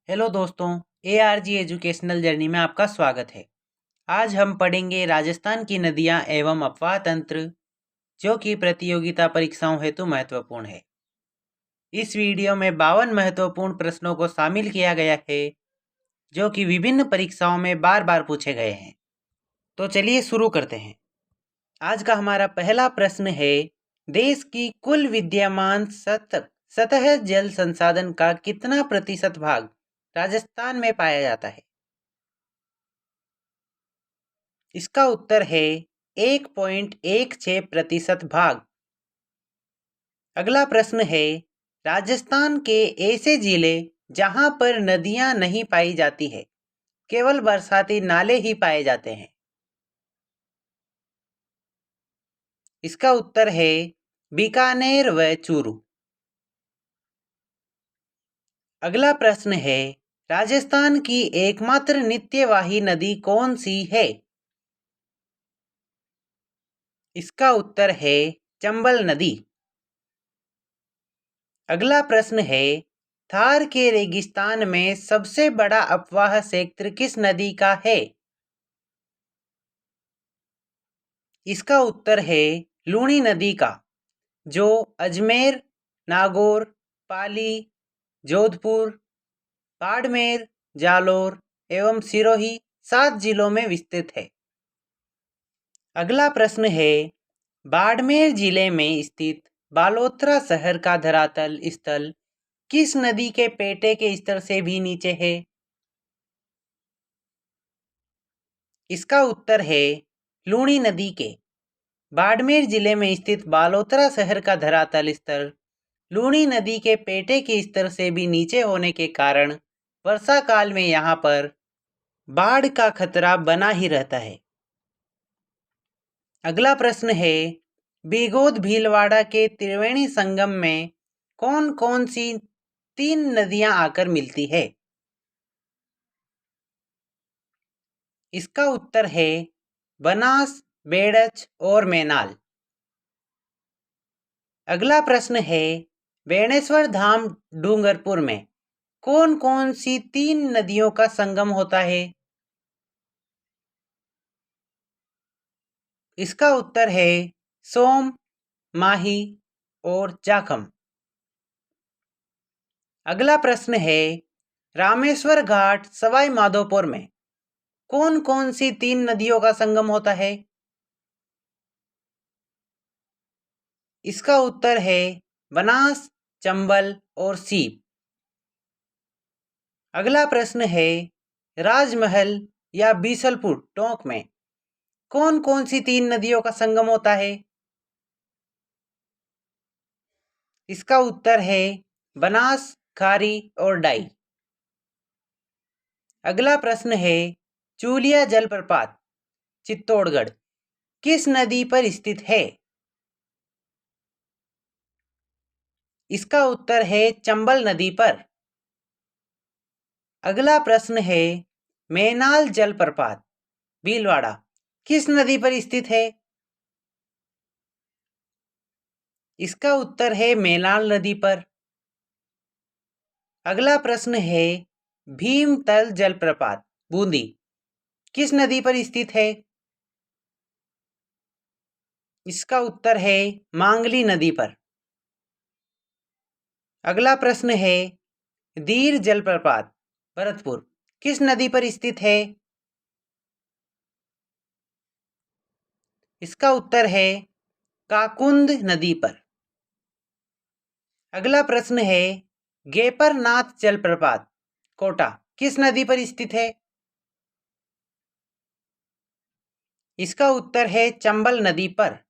Hello दोस्तों, ARG educational journey में आपका स्वागत है। आज हम पढ़ेंगे राजस्थान की नदियां एवं अपवाह तंत्र, जो कि प्रतियोगिता परीक्षाओं हेतु महत्वपूर्ण है। इस वीडियो में 52 महत्वपूर्ण प्रश्नों को शामिल किया गया है, जो कि विभिन्न परीक्षाओं में बार बार पूछे गए हैं। तो चलिए शुरू करते हैं। आज का हमारा पहला प्रश्न है, देश की कुल विद्यमान सतह जल संसाधन का कितना प्रतिशत भाग राजस्थान में पाया जाता है? इसका उत्तर है 1.16% भाग। अगला प्रश्न है, राजस्थान के ऐसे जिले जहां पर नदियां नहीं पाई जाती है, केवल बरसाती नाले ही पाए जाते हैं। इसका उत्तर है बीकानेर व चूरू। अगला प्रश्न है, राजस्थान की एकमात्र नित्यवाही नदी कौन सी है? इसका उत्तर है चंबल नदी। अगला प्रश्न है, थार के रेगिस्तान में सबसे बड़ा अपवाह क्षेत्र किस नदी का है? इसका उत्तर है लूणी नदी का, जो अजमेर, नागौर, पाली, जोधपुर, बाड़मेर, जालोर एवं सिरोही 7 जिलों में विस्तृत है। अगला प्रश्न है, बाड़मेर जिले में स्थित बालोतरा शहर का धरातल स्थल किस नदी के पेटे के स्तर से भी नीचे है? इसका उत्तर है लूणी नदी के। बाड़मेर जिले में स्थित बालोतरा शहर का धरातल स्तर लूणी नदी के पेटे के स्तर से भी नीचे होने के कारण वर्षा काल में यहाँ पर बाढ़ का खतरा बना ही रहता है। अगला प्रश्न है, बीगोद भीलवाड़ा के त्रिवेणी संगम में कौन कौन सी 3 नदियां आकर मिलती है? इसका उत्तर है बनास, बेड़च और मैनाल। अगला प्रश्न है, बेणेश्वर धाम डूंगरपुर में कौन कौन सी 3 नदियों का संगम होता है? इसका उत्तर है सोम, माही और जाखम। अगला प्रश्न है, रामेश्वर घाट सवाई माधोपुर में कौन कौन सी 3 नदियों का संगम होता है? इसका उत्तर है बनास, चंबल और सीप। अगला प्रश्न है, राजमहल या बीसलपुर टोंक में कौन कौन सी 3 नदियों का संगम होता है? इसका उत्तर है बनास, खारी और डाई। अगला प्रश्न है, चूलिया जलप्रपात चित्तौड़गढ़ किस नदी पर स्थित है? इसका उत्तर है चंबल नदी पर। अगला प्रश्न है, मैनाल जलप्रपात भीलवाड़ा किस नदी पर स्थित है? इसका उत्तर है मैनाल नदी पर। अगला प्रश्न है, भीमतल जलप्रपात बूंदी किस नदी पर स्थित है? इसका उत्तर है मांगली नदी पर। अगला प्रश्न है, दीर जलप्रपात भरतपुर किस नदी पर स्थित है? इसका उत्तर है काकुंद नदी पर। अगला प्रश्न है, गेपरनाथ जलप्रपात कोटा किस नदी पर स्थित है? इसका उत्तर है चंबल नदी पर।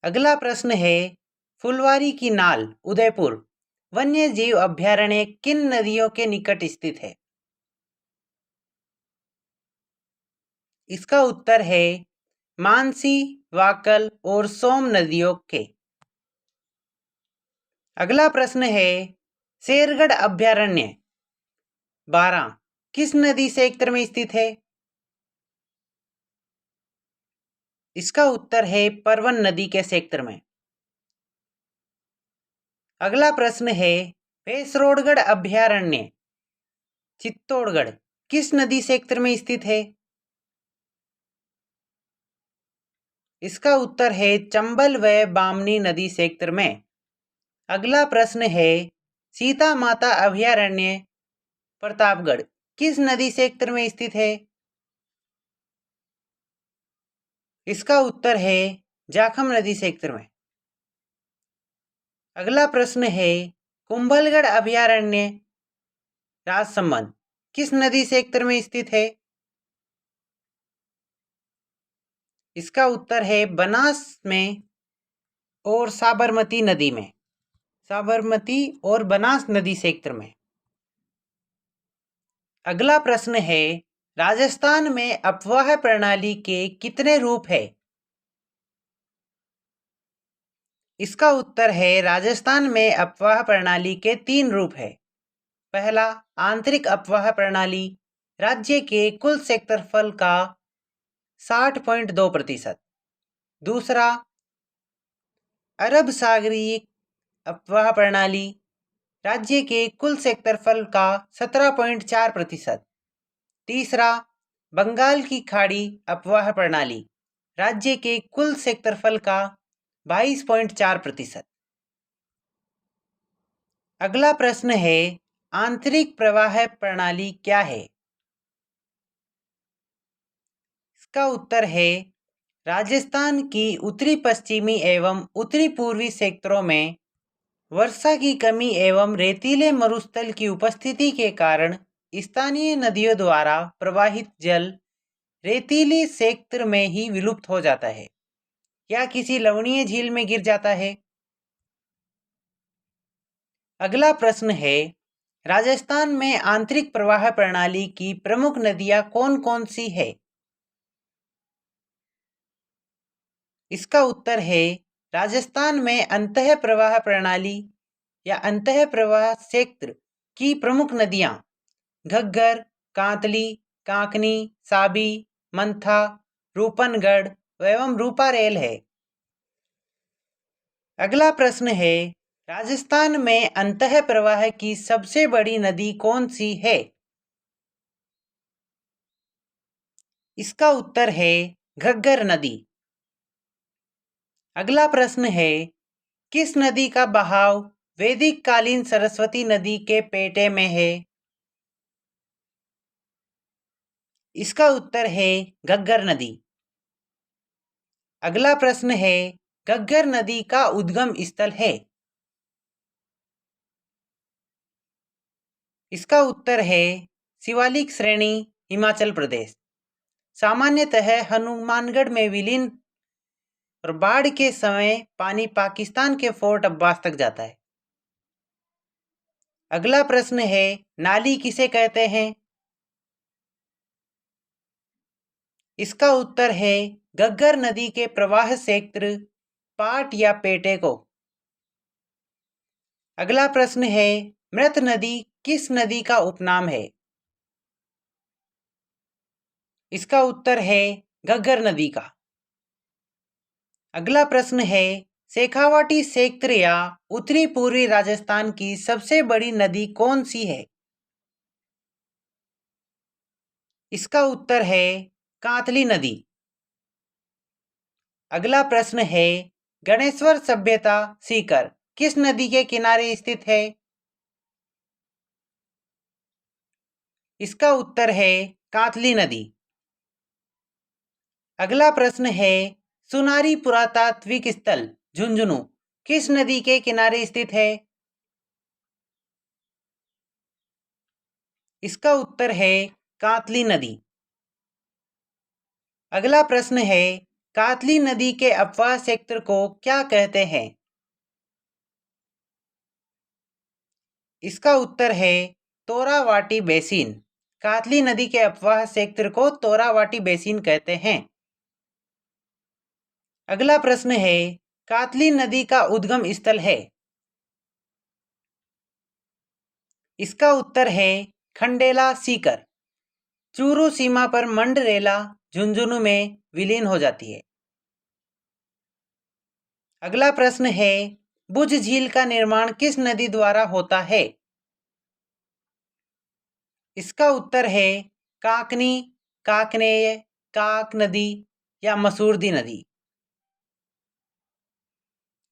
अगला प्रश्न है, फुलवारी की नाल उदयपुर वन्य जीव अभयारण्य किन नदियों के निकट स्थित है? इसका उत्तर है मानसी, वाकल और सोम नदियों के। अगला प्रश्न है, शेरगढ़ अभयारण्य 12 किस नदी क्षेत्र में स्थित है? इसका उत्तर है परवन नदी के क्षेत्र में। अगला प्रश्न है, पेसरोडगढ़ अभयारण्य चित्तौड़गढ़ किस नदी क्षेत्र में स्थित है? इसका उत्तर है चंबल व बामनी नदी क्षेत्र में। अगला प्रश्न है सीता माता अभयारण्य प्रतापगढ़ किस नदी क्षेत्र में स्थित है? इसका उत्तर है जाखम नदी क्षेत्र में। अगला प्रश्न है कुंभलगढ़ अभयारण्य राजसमंद किस नदी क्षेत्र में स्थित है? इसका उत्तर है बनास में और साबरमती नदी में। साबरमती और बनास नदी क्षेत्र में। अगला प्रश्न है राजस्थान में अपवाह प्रणाली के कितने रूप है? इसका उत्तर है राजस्थान में अपवाह प्रणाली के 3 रूप है। पहला आंतरिक अपवाह प्रणाली राज्य के कुल क्षेत्रफल का 60.2%। दूसरा अरब सागरीय अपवाह प्रणाली राज्य के कुल क्षेत्रफल का 17.4%। तीसरा बंगाल की खाड़ी अपवाह प्रणाली राज्य के कुल क्षेत्रफल का 22.4%। अगला प्रश्न है आंतरिक प्रवाह प्रणाली क्या है? इसका उत्तर है राजस्थान की उत्तरी पश्चिमी एवं उत्तरी पूर्वी क्षेत्रों में वर्षा की कमी एवं रेतीले मरुस्थल की उपस्थिति के कारण स्थानीय नदियों द्वारा प्रवाहित जल रेतीले क्षेत्र में ही विलुप्त हो जाता है या किसी लवणीय झील में गिर जाता है। अगला प्रश्न है राजस्थान में आंतरिक प्रवाह प्रणाली की प्रमुख नदियां कौन कौन सी है? इसका उत्तर है राजस्थान में अंतः प्रवाह प्रणाली या अंतः प्रवाह क्षेत्र की प्रमुख नदियां घग्गर, कांतली, कांकनी, साबी, मंथा, रूपनगढ़ एवं रूपारेल है। अगला प्रश्न है राजस्थान में अंतः प्रवाह की सबसे बड़ी नदी कौन सी है? इसका उत्तर है घग्गर नदी। अगला प्रश्न है किस नदी का बहाव वैदिक कालीन सरस्वती नदी के पेटे में है? इसका उत्तर है घग्गर नदी। अगला प्रश्न है घग्गर नदी का उद्गम स्थल है? इसका उत्तर है शिवालिक श्रेणी हिमाचल प्रदेश। सामान्यतः हनुमानगढ़ में विलीन और बाढ़ के समय पानी पाकिस्तान के फोर्ट अब्बास तक जाता है। अगला प्रश्न है नाली किसे कहते हैं? इसका उत्तर है घग्गर नदी के प्रवाह क्षेत्र पाट या पेटे को। अगला प्रश्न है मृत नदी किस नदी का उपनाम है? इसका उत्तर है घग्गर नदी का। अगला प्रश्न है शेखावाटी क्षेत्र या उत्तरी पूर्वी राजस्थान की सबसे बड़ी नदी कौन सी है? इसका उत्तर है कांतली नदी। अगला प्रश्न है गणेश्वर सभ्यता सीकर किस नदी के किनारे स्थित है? इसका उत्तर है कांतली नदी। अगला प्रश्न है सुनारी पुरातात्विक स्थल झुंझुनू किस नदी के किनारे स्थित है? इसका उत्तर है कांतली नदी। अगला प्रश्न है कातली नदी के अपवाह क्षेत्र को क्या कहते हैं? इसका उत्तर है तोरावाटी बेसिन। कातली नदी के अपवाह क्षेत्र को तोरावाटी बेसिन कहते हैं। अगला प्रश्न है कातली नदी का उद्गम स्थल है? इसका उत्तर है खंडेला सीकर। चूरू सीमा पर मंडरेला झुंझुनू में विलीन हो जाती है। अगला प्रश्न है बुझ झील का निर्माण किस नदी द्वारा होता है? इसका उत्तर है काकनी, काकनेय, काक नदी या मसूरदी नदी।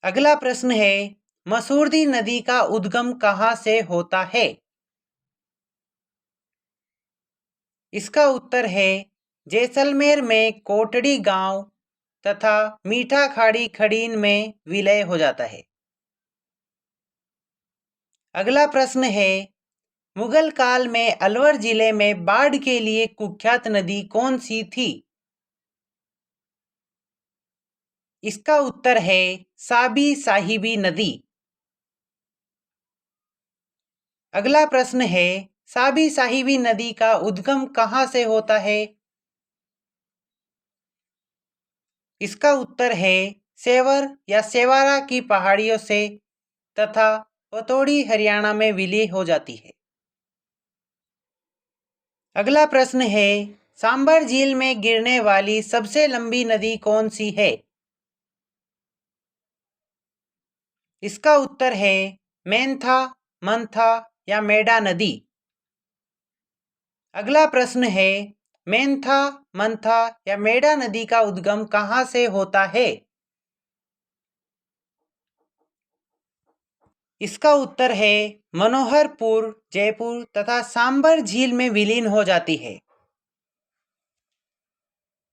अगला प्रश्न है, मसूरदी नदी का उद्गम कहाँ से होता है? इसका उत्तर है जैसलमेर में कोटड़ी गांव तथा मीठा खाड़ी खड़ीन में विलय हो जाता है। अगला प्रश्न है, मुगल काल में अलवर जिले में बाढ़ के लिए कुख्यात नदी कौन सी थी? इसका उत्तर है साबी साहिबी नदी। अगला प्रश्न है, साबी साहिबी नदी का उद्गम कहाँ से होता है? इसका उत्तर है सेवर या सेवारा की पहाड़ियों से तथा पतौड़ी हरियाणा में विलीन हो जाती है। अगला प्रश्न है, सांबर झील में गिरने वाली सबसे लंबी नदी कौन सी है? इसका उत्तर है मेंथा, मंथा या मेडा नदी। अगला प्रश्न है, मेंथा, मंथा या मेडा नदी का उद्गम कहाँ से होता है? इसका उत्तर है मनोहरपुर, जयपुर तथा सांबर झील में विलीन हो जाती है।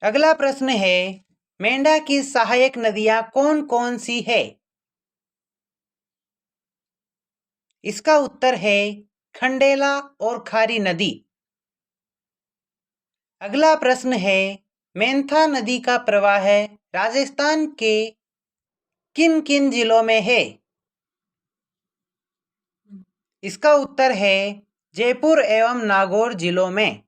अगला प्रश्न है, मेंढा की सहायक नदियां कौन कौन सी है? इसका उत्तर है खंडेला और खारी नदी। अगला प्रश्न है, मेंथा नदी का प्रवाह राजस्थान के किन किन जिलों में है? इसका उत्तर है जयपुर एवं नागौर जिलों में।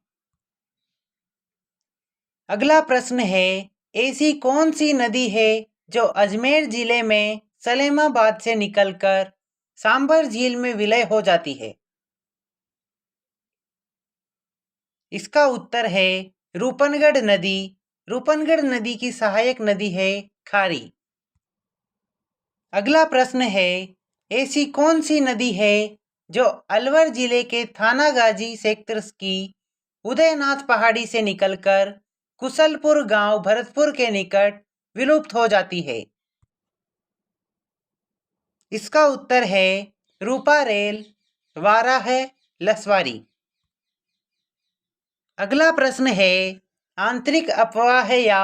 अगला प्रश्न है, ऐसी कौन सी नदी है जो अजमेर जिले में सलेमाबाद से निकलकर सांबर झील में विलय हो जाती है? इसका उत्तर है रूपनगढ़ नदी। रूपनगढ़ नदी की सहायक नदी है खारी। अगला प्रश्न है, ऐसी कौन सी नदी है जो अलवर जिले के थानागाजी सेक्टर की उदयनाथ पहाड़ी से निकलकर कुशलपुर गांव भरतपुर के निकट विलुप्त हो जाती है? इसका उत्तर है रूपारेल, वाराह, लसवारी। अगला प्रश्न है, आंतरिक अपवाह या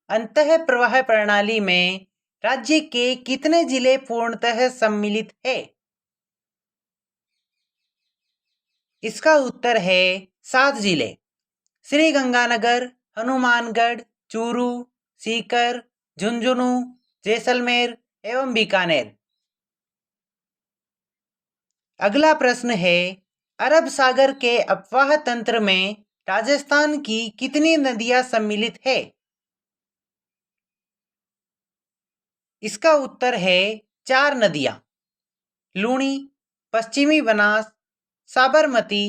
अंतः प्रवाह प्रणाली में राज्य के कितने जिले पूर्णतः सम्मिलित है? इसका उत्तर है 7 जिले। श्री गंगानगर, हनुमानगढ़, चूरू, सीकर, झुंझुनू, जैसलमेर एवं बीकानेर। अगला प्रश्न है, अरब सागर के अपवाह तंत्र में राजस्थान की कितनी नदियां सम्मिलित है? इसका उत्तर है 4 नदियां, लूणी, पश्चिमी बनास, साबरमती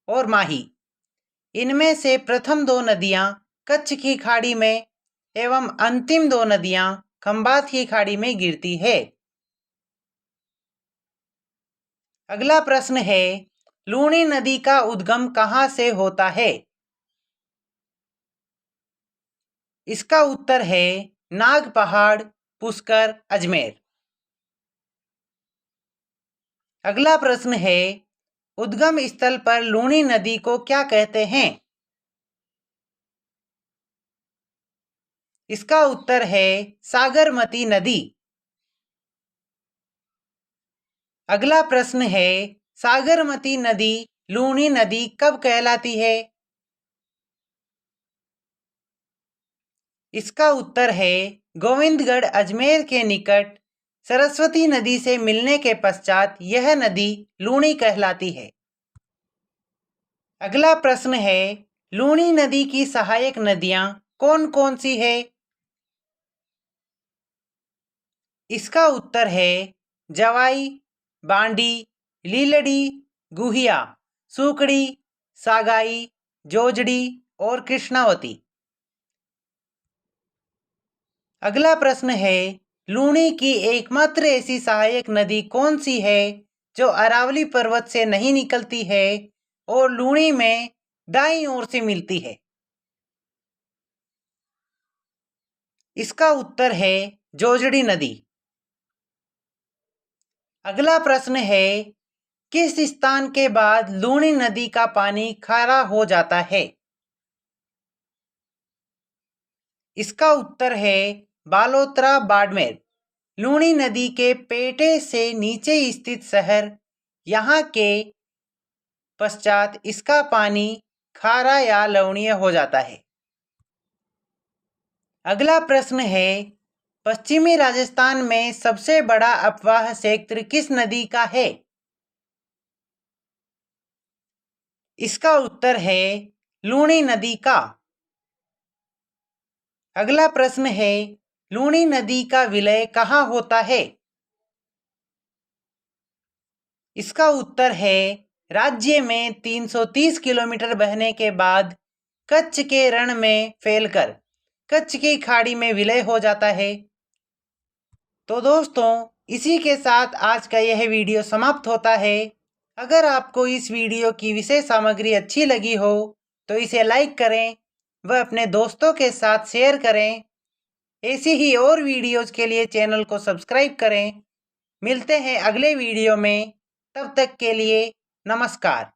और माही। इनमें से प्रथम 2 नदियां कच्छ की खाड़ी में एवं अंतिम 2 नदियां खंबात की खाड़ी में गिरती है। अगला प्रश्न है, लूणी नदी का उद्गम कहाँ से होता है? इसका उत्तर है नाग पहाड़, पुष्कर, अजमेर। अगला प्रश्न है, उद्गम स्थल पर लूणी नदी को क्या कहते हैं? इसका उत्तर है सागरमती नदी। अगला प्रश्न है, सागरमती नदी लूणी नदी कब कहलाती है? इसका उत्तर है गोविंदगढ़ अजमेर के निकट सरस्वती नदी से मिलने के पश्चात यह नदी लूणी कहलाती है। अगला प्रश्न है, लूणी नदी की सहायक नदियां कौन कौन सी है? इसका उत्तर है जवाई, बांडी, लीलड़ी, गुहिया, सुकड़ी, सागाई, जोजड़ी और कृष्णावती। अगला प्रश्न है, लूणी की एकमात्र ऐसी सहायक नदी कौन सी है जो अरावली पर्वत से नहीं निकलती है और लूणी में दाईं ओर से मिलती है? इसका उत्तर है जोजड़ी नदी। अगला प्रश्न है, किस स्थान के बाद लूणी नदी का पानी खारा हो जाता है? इसका उत्तर है बालोतरा बाड़मेर। लूणी नदी के पेटे से नीचे स्थित शहर यहाँ के पश्चात इसका पानी खारा या लवणीय हो जाता है। अगला प्रश्न है, पश्चिमी राजस्थान में सबसे बड़ा अपवाह क्षेत्र किस नदी का है? इसका उत्तर है लूणी नदी का। अगला प्रश्न है, लूणी नदी का विलय कहाँ होता है? इसका उत्तर है राज्य में 330 किलोमीटर बहने के बाद कच्छ के रण में फैलकर कच्छ की खाड़ी में विलय हो जाता है। तो दोस्तों, इसी के साथ आज का यह वीडियो समाप्त होता है। अगर आपको इस वीडियो की विषय सामग्री अच्छी लगी हो तो इसे लाइक करें व अपने दोस्तों के साथ शेयर करें। ऐसी ही और वीडियोज़ के लिए चैनल को सब्सक्राइब करें। मिलते हैं अगले वीडियो में, तब तक के लिए नमस्कार।